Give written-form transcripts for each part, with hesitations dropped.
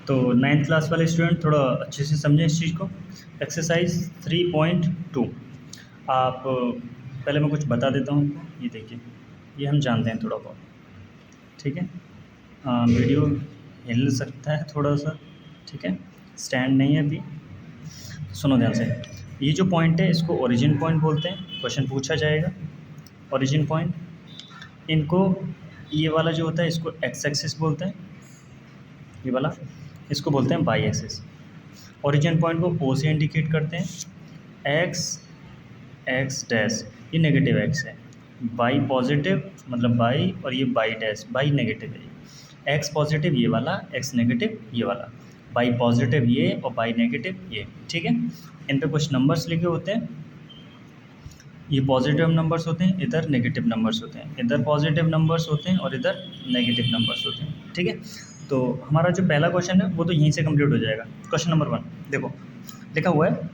तो 9th class वाले student थोड़ा अच्छे से समझें इस चीज़ को। एक्सरसाइज 3.2 आप पहले मैं कुछ बता देता हूँ आपको। ये देखिए, ये हम जानते हैं थोड़ा बहुत, ठीक है। वीडियो हिल सकता है थोड़ा सा, ठीक है, स्टैंड नहीं है अभी। सुनो ध्यान से, ये जो पॉइंट है इसको ओरिजिन पॉइंट बोलते हैं। क्वेश्चन पूछा जाएगा ओरिजिन पॉइंट। इनको ये वाला जो होता है इसको एक्स एक्सिस बोलते हैं, ये वाला इसको बोलते हैं बाई एक्सिस। ओरिजिन पॉइंट को ओ से इंडिकेट करते हैं। एक्स एक्स डैश ये नेगेटिव एक्स है, बाई पॉजिटिव मतलब बाई, और ये बाई डैश बाई नेगेटिव है। एक्स पॉजिटिव ये वाला, एक्स नेगेटिव ये वाला, बाई पॉजिटिव ये और बाई नेगेटिव ये, ठीक है। इन पे कुछ नंबर्स लिखे होते हैं, ये पॉजिटिव नंबर्स होते हैं, इधर नेगेटिव नंबर्स होते हैं, इधर पॉजिटिव नंबर्स होते हैं और इधर नेगेटिव नंबर्स होते हैं, ठीक है। तो हमारा जो पहला क्वेश्चन है वो तो यहीं से कंप्लीट हो जाएगा। क्वेश्चन नंबर 1 देखो, लिखा हुआ है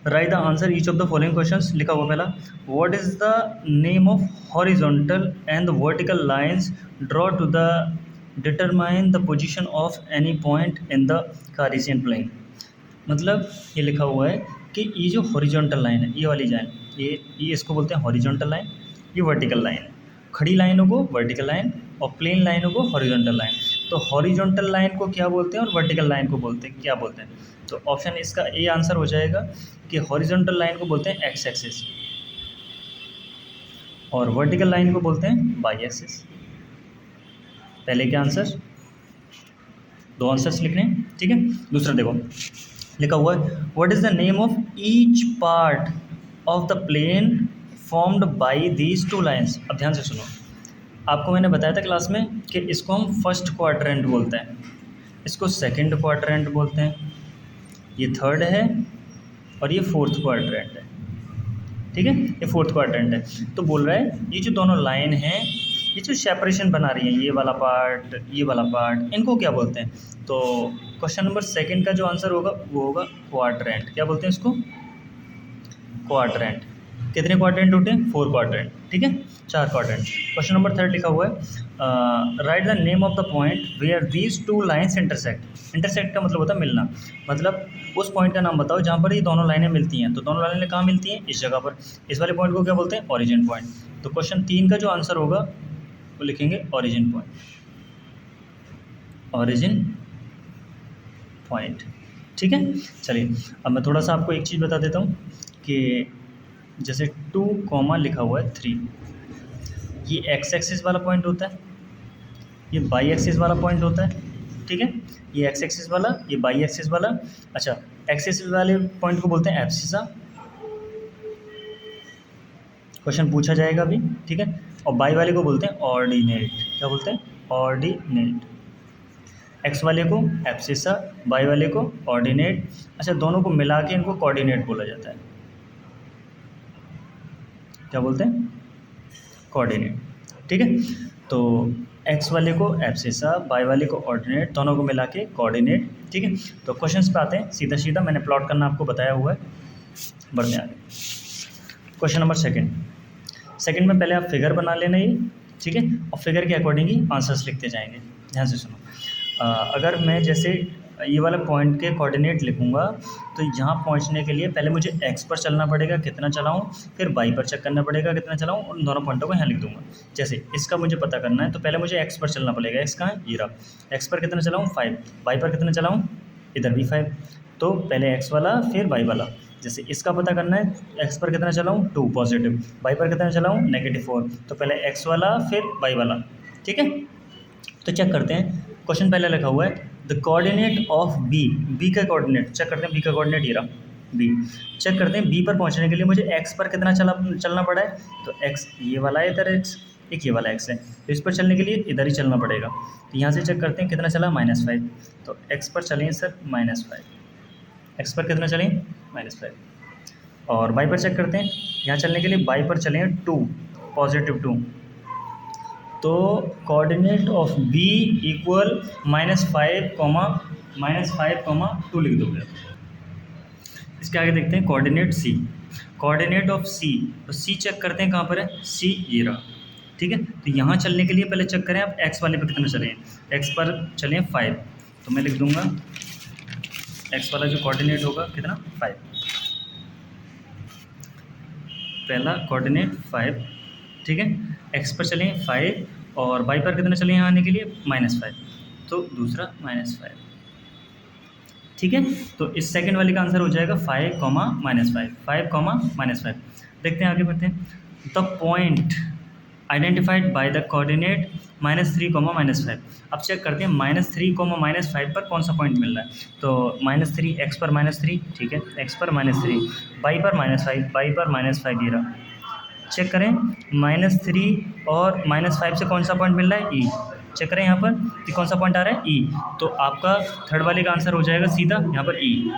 write the answer each of the following questions. लिखा हुआ पहला, what is the name of horizontal and the vertical lines draw to the determine the position of any point in the Cartesian plane. मतलब ये लिखा हुआ है कि ये जो हॉरिजॉन्टल लाइन है, ये वाली लाइन, ये इसको बोलते हैं हॉरिजॉन्टल लाइन, ये वर्टिकल लाइन है। खड़ी लाइनों को वर्टिकल लाइन और प्लेन लाइनों को हॉरिजॉन्टल लाइन। तो हॉरिजॉन्टल लाइन को क्या बोलते हैं और वर्टिकल लाइन को बोलते हैं क्या बोलते हैं? तो ऑप्शन इसका ए आंसर हो जाएगा कि हॉरिजॉन्टल लाइन को बोलते हैं एक्स एक्सिस और वर्टिकल लाइन को बोलते हैं वाई एक्सिस। पहले क्या आंसर, दो आंसर्स लिखने हैं, ठीक है। दूसरा देखो, लिखा हुआ है what is the name of each part of the plane formed by these two lines. अब ध्यान से सुनो, आपको मैंने बताया था क्लास में कि इसको हम फर्स्ट क्वाड्रेंट बोलते हैं, इसको सेकंड क्वाड्रेंट बोलते हैं, ये थर्ड है और ये फोर्थ क्वाड्रेंट है, ठीक है, ये फोर्थ क्वाड्रेंट है। तो बोल रहा है ये जो दोनों लाइन हैं, ये जो सेपरेशन बना रही है, ये वाला पार्ट ये वाला पार्ट, इनको क्या बोलते हैं? तो क्वेश्चन नंबर सेकंड का जो आंसर होगा वो होगा क्वाड्रेंट। क्या बोलते हैं इसको? क्वाड्रेंट। कितने क्वाड्रेंट होते हैं? 4 क्वाड्रेंट, ठीक है, 4 क्वाड्रेंट। क्वेश्चन नंबर 3 लिखा हुआ है write the name of the point where these two lines intersect. Intersect का मतलब होता है मिलना, मतलब उस पॉइंट का नाम बताओ जहाँ पर ये दोनों लाइनें मिलती हैं। तो दोनों लाइनें कहाँ मिलती हैं? इस जगह पर। इस वाले पॉइंट को क्या बोलते हैं? Origin point. तो क्वेश्चन 3 का जो आंसर होगा वो लिखेंगे ओरिजिन पॉइंट, ओरिजिन पॉइंट, ठीक है। चलिए अब मैं थोड़ा सा आपको एक चीज़ बता देता हूँ कि जैसे 2 कॉमा लिखा हुआ है 3, ये एक्स एक्सिस वाला पॉइंट होता है, ये बाई एक्सिस वाला पॉइंट होता है, ठीक है। ये एक्स एक्सिस वाला, ये बाई एक्सिस वाला। अच्छा, एक्स एक्सिस वाले पॉइंट को बोलते हैं एब्सिसा, क्वेश्चन पूछा जाएगा अभी, ठीक है। और बाई वाले को बोलते हैं ऑर्डिनेट। क्या बोलते हैं? ऑर्डिनेट। एक्स वाले को एब्सिसा, बाई वाले को ऑर्डिनेट। अच्छा, दोनों को मिला के इनको कोऑर्डिनेट बोला जाता है। क्या बोलते हैं? कोऑर्डिनेट, ठीक है। तो एक्स वाले को एब्सिसा, बाई वाले को ऑर्डिनेट, दोनों को मिला के कोऑर्डिनेट, ठीक है। तो क्वेश्चंस पे आते हैं सीधा सीधा, मैंने प्लॉट करना आपको बताया हुआ है। बढ़ते आगे, क्वेश्चन नंबर सेकंड में पहले आप फिगर बना लेना ये, ठीक है, और फिगर के अकॉर्डिंग ही आंसर्स लिखते जाएंगे। ध्यान से सुनो, अगर मैं जैसे ये वाला पॉइंट के कोऑर्डिनेट लिखूंगा तो यहाँ पहुँचने के लिए पहले मुझे एक्स पर चलना पड़ेगा, कितना चलाऊँ, फिर वाई पर चेक करना पड़ेगा कितना चलाऊँ, और दोनों पॉइंटों को यहाँ लिख दूंगा। जैसे इसका मुझे पता करना है तो पहले मुझे एक्स पर चलना पड़ेगा। एक्स कहाँ है? ये रहा। एक्स पर कितना चलाऊँ? 5। वाई पर कितना चलाऊँ? इधर भी 5। तो पहले एक्स वाला फिर वाई वाला। जैसे इसका पता करना है, एक्स पर कितना चलाऊँ? 2 पॉजिटिव, वाई पर कितना चलाऊँ? -4। तो पहले एक्स वाला फिर वाई वाला, ठीक है। तो चेक करते हैं, क्वेश्चन पहले लिखा हुआ है द कोऑर्डिनेट ऑफ बी का कोऑर्डिनेट चेक करते हैं। बी का कोऑर्डिनेट ये रहा, बी। चेक करते हैं बी पर पहुंचने के लिए मुझे एक्स पर कितना चलना पड़ा है। तो एक्स ये वाला है, इधर एक्स, एक ये वाला एक्स है, तो इस पर चलने के लिए इधर ही चलना पड़ेगा। तो यहाँ से चेक करते हैं कितना चला, -5। तो एक्स पर चलें सर -5, एक्स पर कितना चलें? -5। और वाई पर चेक करते हैं, यहाँ चलने के लिए वाई पर चलें 2, +2। तो कोऑर्डिनेट ऑफ बी इक्वल -5, 2 लिख दोगे। इसके आगे देखते हैं कोऑर्डिनेट सी, कोऑर्डिनेट ऑफ सी। तो सी चेक करते हैं कहाँ पर है, सी ये रहा, ठीक है। तो यहाँ चलने के लिए पहले चेक करें आप एक्स वाले पर कितना चलें। एक्स पर चलें 5, तो मैं लिख दूंगा एक्स वाला जो कोऑर्डिनेट होगा कितना 5, पहला कोऑर्डिनेट 5, ठीक है। एक्स पर चले 5 और वाई पर कितना चले यहाँ आने के लिए -5, तो दूसरा -5, ठीक है। तो इस सेकंड वाले का आंसर हो जाएगा 5, -5, 5, -5। देखते हैं आगे बढ़ते हैं। The point identified by the coordinate -3, -5। अब चेक करते हैं -3, -5 पर कौन सा पॉइंट मिल रहा है। तो -3 एक्स पर -3, ठीक है, एक्स पर -3, वाई पर -5, वाई पर -5 ये रहा। चेक करें -3 और -5 से कौन सा पॉइंट मिल रहा है, ई। चेक करें यहाँ पर कि कौन सा पॉइंट आ रहा है, ई। तो आपका थर्ड वाले का आंसर हो जाएगा सीधा यहाँ पर ई,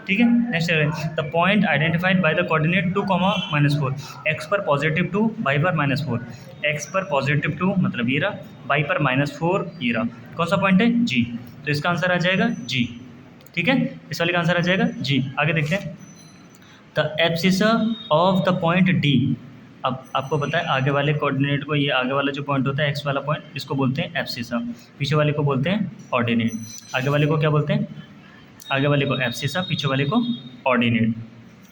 ठीक है। Next the point identified by the coordinate 2, -4। X पर +2, वाई पर -4, एक्स पर +2 मतलब ये रहा, वाई पर -4 ये रहा। कौन सा पॉइंट है, जी। तो इसका आंसर आ जाएगा जी, ठीक है। इस वाले का आंसर आ जाएगा जी। आगे देखते हैं। The abscissa of the point D. अब आपको पता है आगे वाले कोऑर्डिनेट को, ये आगे वाला जो पॉइंट होता है एक्स वाला पॉइंट, इसको बोलते हैं एब्सिसा, पीछे वाले को बोलते हैं ऑर्डिनेट। आगे वाले को क्या बोलते हैं, आगे वाले को एब्सिसा, पीछे वाले को ऑर्डिनेट,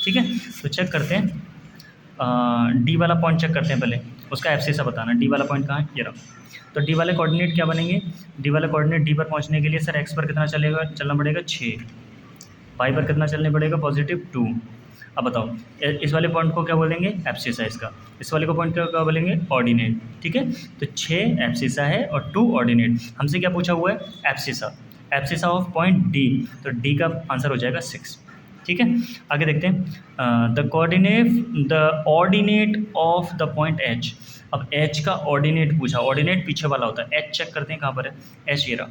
ठीक है। तो चेक करते हैं डी वाला पॉइंट चेक करते हैं पहले, उसका एब्सिसा बताना। डी वाला पॉइंट कहाँ है, ये रहा। तो डी वाले कोऑर्डिनेट क्या बनेंगे, डी वाले कोऑर्डिनेट डी पर पहुँचने के लिए सर एक्स पर कितना चलना पड़ेगा 6, वाई पर कितना चलने पड़ेगा +2। अब बताओ इस वाले पॉइंट को क्या बोलेंगे, एब्सिसा इसका। इस वाले को पॉइंट क्या बोलेंगे, ऑर्डिनेट, ठीक है। तो 6 एब्सिसा है और 2 ऑर्डिनेट। हमसे क्या पूछा हुआ है, abscissa, abscissa of point D. तो डी का आंसर हो जाएगा 6, ठीक है। आगे देखते हैं the ordinate of the point H. अब एच का ऑर्डिनेट पूछा, ऑर्डिनेट पीछे वाला होता है। एच चेक करते हैं कहाँ पर है, एच ये रहा।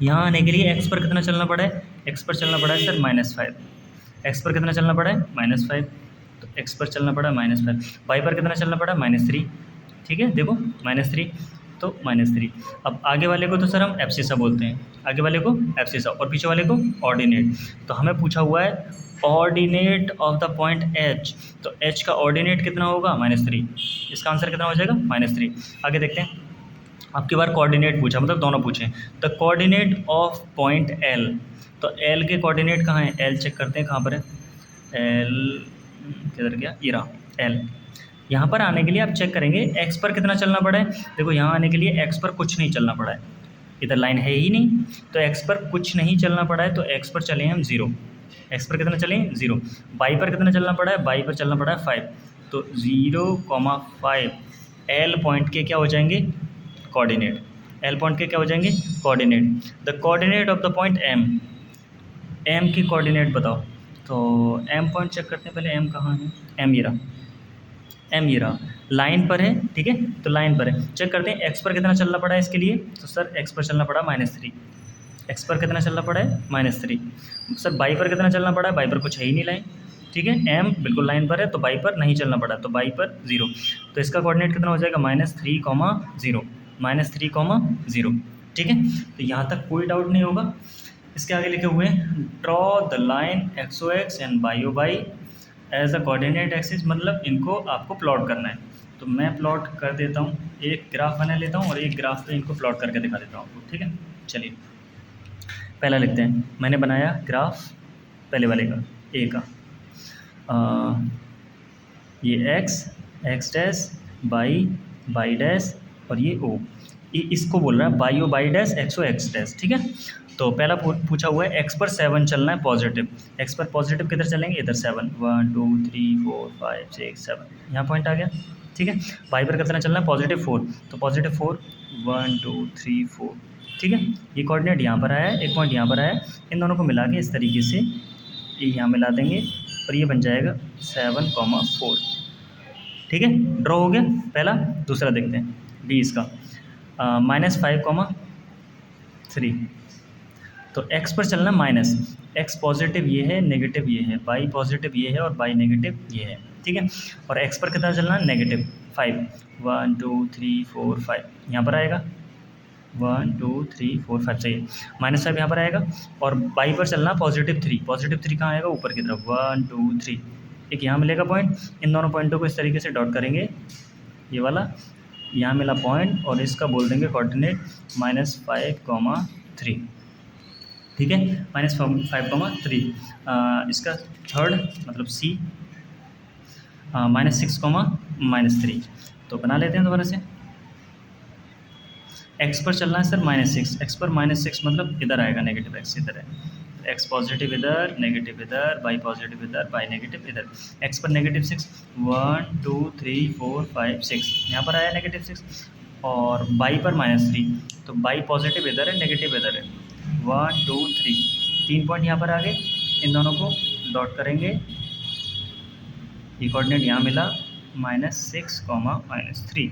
यहाँ आने के लिए एक्स पर कितना चलना पड़ा है, एक्स पर चलना पड़ा है सर -5, एक्स पर कितना चलना पड़ा है -5, तो एक्स पर चलना पड़ा है -5, वाई पर कितना चलना पड़ा है -3, ठीक है। देखो -3, तो -3। अब आगे वाले को तो सर हम एब्सिसा बोलते हैं, आगे वाले को एब्सिसा और पीछे वाले को ऑर्डिनेट। तो हमें पूछा हुआ है ordinate of the point H, तो एच का ऑर्डिनेट कितना होगा -3, इसका आंसर कितना हो जाएगा -3। आगे देखते हैं, आपकी बार कोऑर्डिनेट पूछा, मतलब दोनों पूछें। The coordinate of point L, तो एल के कोऑर्डिनेट कहाँ है, एल चेक करते हैं कहाँ पर है, एल किधर गया, ये रहा एल। यहाँ पर आने के लिए आप चेक करेंगे एक्स पर कितना चलना पड़ा है। देखो यहाँ आने के लिए एक्स पर कुछ नहीं चलना पड़ा है, इधर लाइन है ही नहीं, तो एक्स पर कुछ नहीं चलना पड़ा है, तो एक्स पर चले हम 0, एक्स पर कितना चलें 0। वाई पर कितना चलना पड़ा है, वाई पर चलना पड़ा है 5, तो 0,5 एल पॉइंट के क्या हो जाएंगे, कोऑर्डिनेट। एल पॉइंट के क्या हो जाएंगे, coordinate. The coordinate of the point M, M की कोऑर्डिनेट बताओ। तो एम पॉइंट चेक करते हैं पहले, एम कहाँ है, एम ये रहा, एम ये रहा, लाइन पर है, ठीक है। तो लाइन पर है, चेक करते हैं एक्स पर कितना चलना पड़ा है इसके लिए। तो सर एक्स पर चलना पड़ा -3, एक्स पर कितना चलना पड़ा है -3। सर वाई पर कितना चलना पड़ा है, वाई पर कुछ है ही नहीं लाइन, ठीक है। एम बिल्कुल लाइन पर है, तो वाई पर नहीं चलना पड़ा, तो वाई पर 0। तो इसका कोऑर्डिनेट कितना हो जाएगा -3, -3, ठीक है। तो यहाँ तक कोई डाउट नहीं होगा। इसके आगे लिखे हुए हैं draw the line XOX and YOY as a coordinate axis, मतलब इनको आपको प्लॉट करना है। तो मैं प्लॉट कर देता हूँ, एक ग्राफ बना लेता हूँ और एक ग्राफ पे इनको प्लॉट करके दिखा देता हूँ आपको, ठीक है। चलिए पहला लिखते हैं, मैंने बनाया ग्राफ पहले वाले का, ए का, ये x डैश, y डैश और ये o, इसको बोल रहा है y डैश XOX डैश, ठीक है। तो पहला पूछा हुआ है एक्स पर 7 चलना है पॉजिटिव, एक्स पर पॉजिटिव किधर चलेंगे, इधर 7, 1 2 3 4 5 6 7, यहाँ पॉइंट आ गया, ठीक है। वाई पर कितना चलना है +4, तो +4 1 2 3 4, ठीक है। ये कोऑर्डिनेट यहाँ पर आया है, एक पॉइंट यहाँ पर आया है, इन दोनों को मिला के इस तरीके से ये यहाँ मिला देंगे और ये बन जाएगा 7,4, ठीक है। ड्रॉ हो गया पहला। दूसरा देखते हैं बी इसका, -5,3। तो x पर चलना माइनस, x पॉजिटिव ये है, नेगेटिव ये है, y पॉजिटिव ये है और y नेगेटिव ये है, ठीक है। और x पर कितना चलना, -5, 1 2 3 4 5, यहाँ पर आएगा 1 2 3 4 5 चाहिए, -5 यहाँ पर आएगा। और y पर चलना +3 कहाँ आएगा, ऊपर की तरफ 1 2 3, एक यहाँ मिलेगा पॉइंट। इन दोनों पॉइंटों को इस तरीके से डॉट करेंगे, ये वाला यहाँ मिला पॉइंट और इसका बोल देंगे कोऑर्डिनेट -5,3, ठीक है, -5,3। इसका थर्ड मतलब सी -6, तो बना लेते हैं दोबारा से। एक्स पर चलना है सर -6, एक्स पर -6 मतलब इधर आएगा, नेगेटिव एक्स इधर है, एक्स पॉजिटिव इधर, नेगेटिव इधर, वाई पॉजिटिव इधर, वाई नेगेटिव इधर। एक्स पर -6, 1 2 3 4 5 6 यहाँ पर आया -6, और वाई पर -3, तो वाई पॉजिटिव इधर है, नेगेटिव इधर है, 1 2 3, 3 पॉइंट यहाँ पर आ गए। इन दोनों को डॉट करेंगे, ये कोऑर्डिनेट यहाँ मिला -6, -3,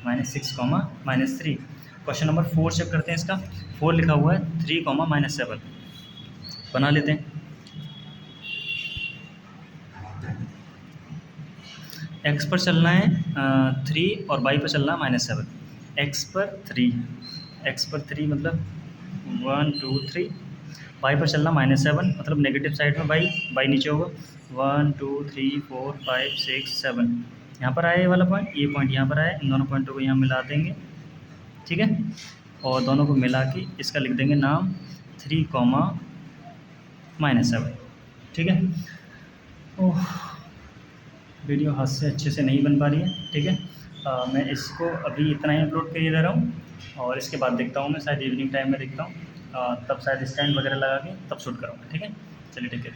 -6, क्वेश्चन नंबर 4 चेक करते हैं। इसका 4 लिखा हुआ है 3, -7, बना लेते हैं। एक्स पर चलना है 3 और वाई पर चलना है -7। एक्स पर 3 मतलब 1 2 3, वाई पर चलना -7 मतलब नेगेटिव साइड में वाई नीचे होगा, 1 2 3 4 5 6 7 यहाँ पर आया ये वाला पॉइंट, ये पॉइंट यहाँ पर आया, इन दोनों पॉइंटों को यहाँ मिला देंगे, ठीक है, और दोनों को मिला के इसका लिख देंगे नाम 3, -7, ठीक है। ओह, वीडियो हाथ से अच्छे से नहीं बन पा रही है, ठीक है। मैं इसको अभी इतना ही अपलोड कर दे रहा हूँ, और इसके बाद देखता हूँ, मैं शायद इवनिंग टाइम में देखता हूँ, तब शायद स्टैंड वगैरह लगा के तब शूट करूँगा, ठीक है। चलिए, ठीक है।